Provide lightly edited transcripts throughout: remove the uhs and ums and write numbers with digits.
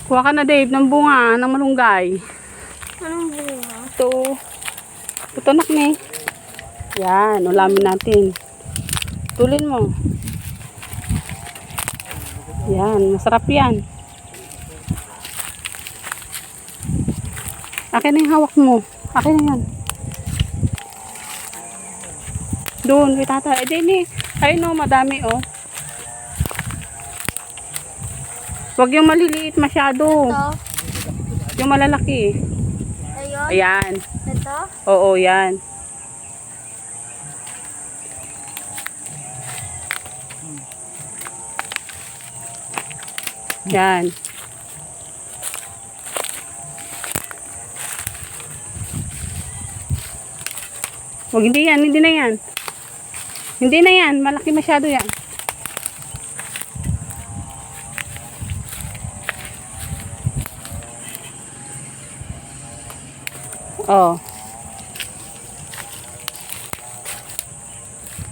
Kuha ka na, Dave, ng bunga ng malunggay. Anong bunga? Ito. Ito, nak ni. Yan, ulamin natin. Tulin mo. Yan, masarap yan. Akin na yung hawak mo. Akin na yan. Doon, kay tata. Eh, din eh. Ayun o, madami o. Huwag yung maliliit masyado. Ito? Yung malalaki. Ayun? Ayan. Ito? Oo, yan. Yan. Huwag, hindi yan, hindi na yan. Hindi na yan, malaki masyado yan. Oh.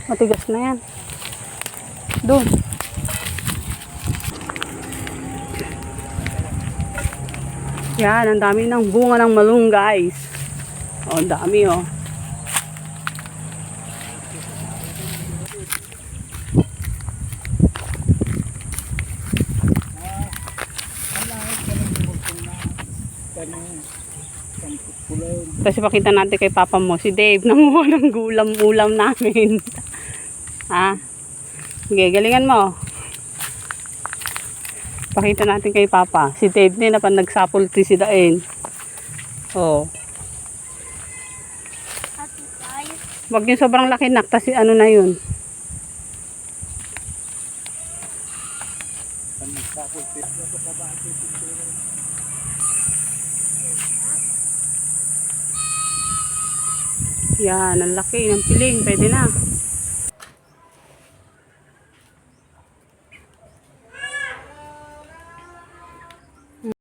Matigas na yan. Doon. Yan, ang dami ng bunga ng malunggay. Oh, ang dami oh. Kasi pakita natin kay papa mo, si Dave, nanguha ng ulam namin. Ha? Sige, galingan mo. Pakita natin kay papa. Si Dave din na pan nagsapol si Dain. Oh. Wag yung sobrang laki nak, kasi ano na yun. Yan, ang laki ng piling. Pwede na.